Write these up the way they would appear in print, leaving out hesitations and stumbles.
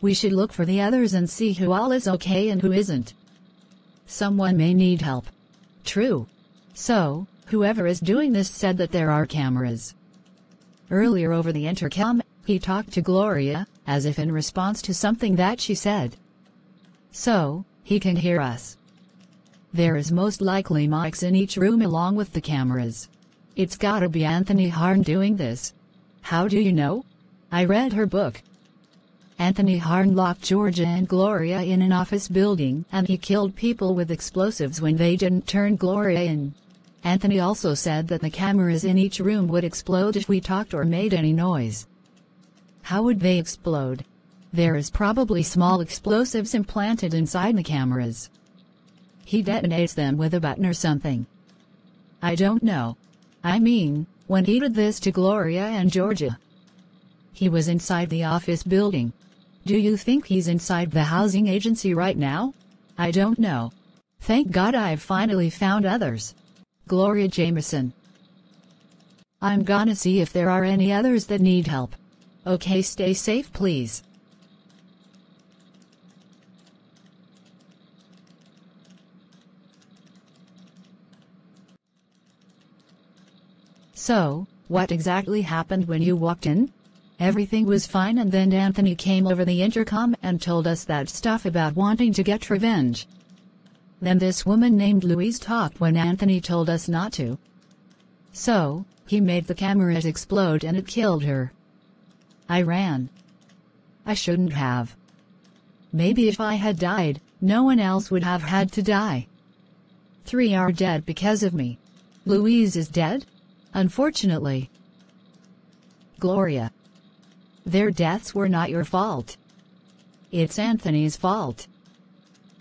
We should look for the others and see who all is okay and who isn't. Someone may need help. True. So, whoever is doing this said that there are cameras. Earlier over the intercom, he talked to Gloria, as if in response to something that she said. So, he can hear us. There is most likely mics in each room along with the cameras. It's gotta be Anthony Harn doing this. How do you know? I read her book. Anthony Harn locked Georgia and Gloria in an office building, and he killed people with explosives when they didn't turn Gloria in. Anthony also said that the cameras in each room would explode if we talked or made any noise. How would they explode? There is probably small explosives implanted inside the cameras. He detonates them with a button or something. I don't know. I mean, when he did this to Gloria and Georgia, he was inside the office building. Do you think he's inside the housing agency right now? I don't know. Thank God I've finally found others. Gloria Jameson. I'm gonna see if there are any others that need help. Okay, stay safe please. So, what exactly happened when you walked in? Everything was fine and then Anthony came over the intercom and told us that stuff about wanting to get revenge. Then this woman named Louise talked when Anthony told us not to. So, he made the cameras explode and it killed her. I ran. I shouldn't have. Maybe if I had died, no one else would have had to die. 3 are dead because of me. Louise is dead? Unfortunately. Gloria. Their deaths were not your fault. It's Anthony's fault.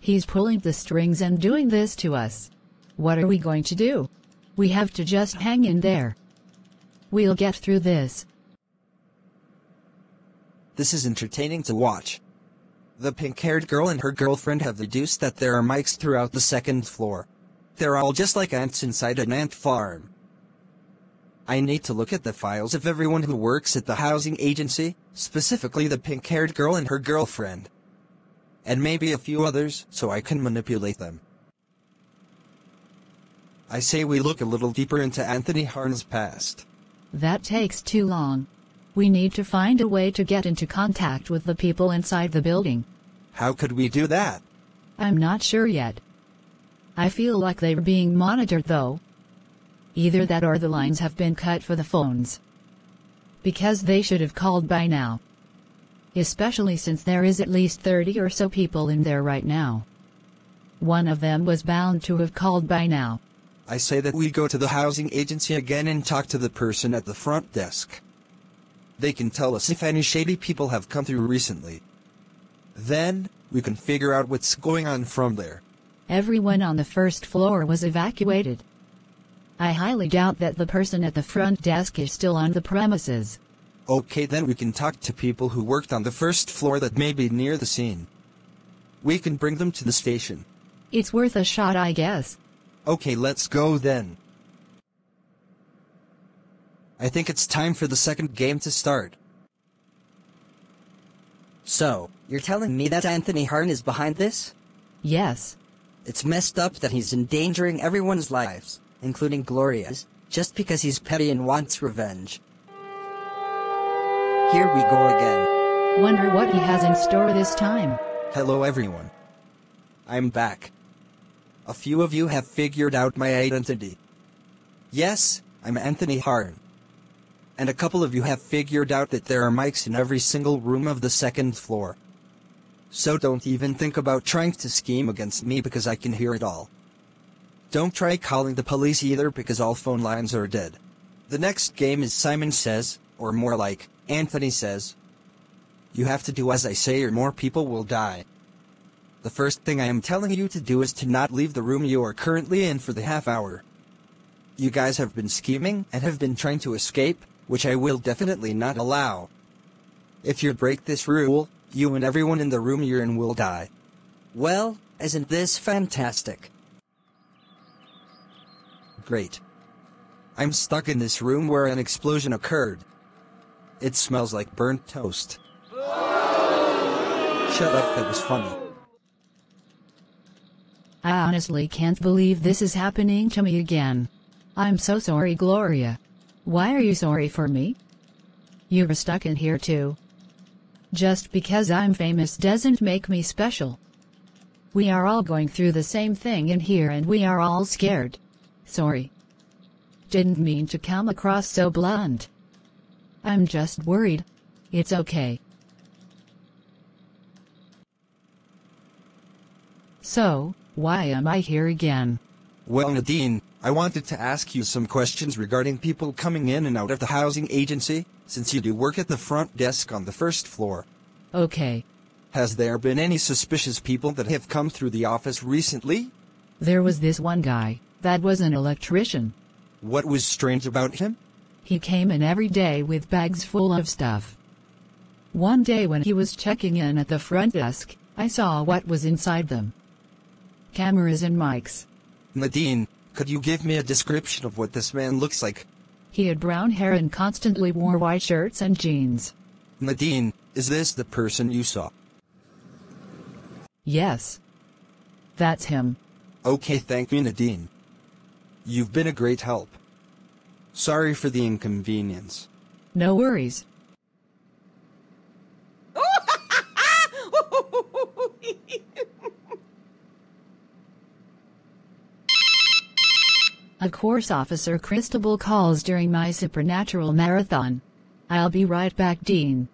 He's pulling the strings and doing this to us. What are we going to do? We have to just hang in there. We'll get through this. This is entertaining to watch. The pink-haired girl and her girlfriend have deduced that there are mics throughout the second floor. They're all just like ants inside an ant farm. I need to look at the files of everyone who works at the housing agency, specifically the pink-haired girl and her girlfriend. And maybe a few others, so I can manipulate them. I say we look a little deeper into Anthony Harn's past. That takes too long. We need to find a way to get into contact with the people inside the building. How could we do that? I'm not sure yet. I feel like they're being monitored though. Either that or the lines have been cut for the phones. Because they should have called by now. Especially since there is at least 30 or so people in there right now. One of them was bound to have called by now. I say that we go to the housing agency again and talk to the person at the front desk. They can tell us if any shady people have come through recently. Then, we can figure out what's going on from there. Everyone on the first floor was evacuated. I highly doubt that the person at the front desk is still on the premises. Okay, then we can talk to people who worked on the first floor that may be near the scene. We can bring them to the station. It's worth a shot, I guess. Okay, let's go then. I think it's time for the second game to start. So, you're telling me that Anthony Harn is behind this? Yes. It's messed up that he's endangering everyone's lives, including Gloria's, just because he's petty and wants revenge. Here we go again. Wonder what he has in store this time. Hello everyone. I'm back. A few of you have figured out my identity. Yes, I'm Anthony Harn. And a couple of you have figured out that there are mics in every single room of the second floor. So don't even think about trying to scheme against me because I can hear it all. Don't try calling the police either because all phone lines are dead. The next game is Simon Says, or more like, Anthony Says. You have to do as I say or more people will die. The first thing I am telling you to do is to not leave the room you are currently in for the half hour. You guys have been scheming and have been trying to escape, which I will definitely not allow. If you break this rule, you and everyone in the room you're in will die. Well, isn't this fantastic? Great. I'm stuck in this room where an explosion occurred. It smells like burnt toast. Shut up, that was funny. I honestly can't believe this is happening to me again. I'm so sorry, Gloria. Why are you sorry for me? You were stuck in here too. Just because I'm famous doesn't make me special. We are all going through the same thing in here and we are all scared. Sorry. Didn't mean to come across so blunt. I'm just worried. It's okay. So, why am I here again? Well, Nadine, I wanted to ask you some questions regarding people coming in and out of the housing agency, since you do work at the front desk on the first floor. Okay. Has there been any suspicious people that have come through the office recently? There was this one guy, that was an electrician. What was strange about him? He came in every day with bags full of stuff. One day when he was checking in at the front desk, I saw what was inside them. Cameras and mics. Nadine, could you give me a description of what this man looks like? He had brown hair and constantly wore white shirts and jeans. Nadine, is this the person you saw? Yes. That's him. Okay, thank you, Nadine. You've been a great help. Sorry for the inconvenience. No worries. Of course, Officer Cristobal calls during my supernatural marathon. I'll be right back, Dean.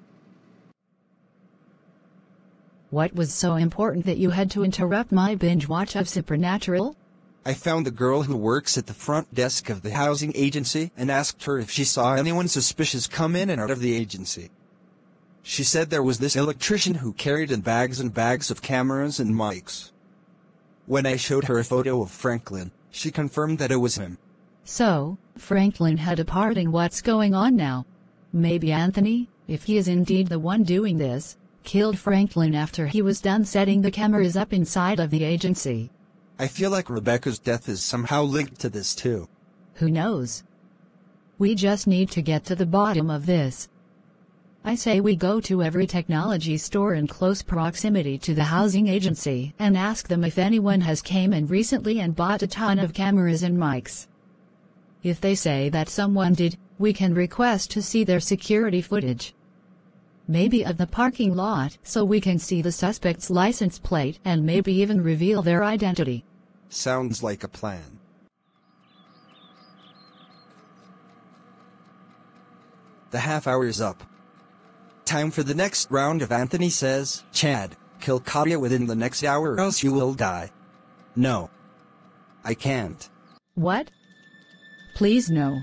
What was so important that you had to interrupt my binge watch of Supernatural? I found the girl who works at the front desk of the housing agency and asked her if she saw anyone suspicious come in and out of the agency. She said there was this electrician who carried in bags and bags of cameras and mics. When I showed her a photo of Franklin, she confirmed that it was him. So, Franklin had a part in what's going on now. Maybe Anthony, if he is indeed the one doing this, killed Franklin after he was done setting the cameras up inside of the agency. I feel like Rebecca's death is somehow linked to this too. Who knows? We just need to get to the bottom of this. I say we go to every technology store in close proximity to the housing agency and ask them if anyone has came in recently and bought a ton of cameras and mics. If they say that someone did, we can request to see their security footage. Maybe of the parking lot so we can see the suspect's license plate and maybe even reveal their identity. Sounds like a plan. The half hour is up. Time for the next round of Anthony Says. Chad, kill Katya within the next hour or else you will die. No. I can't. What? Please no.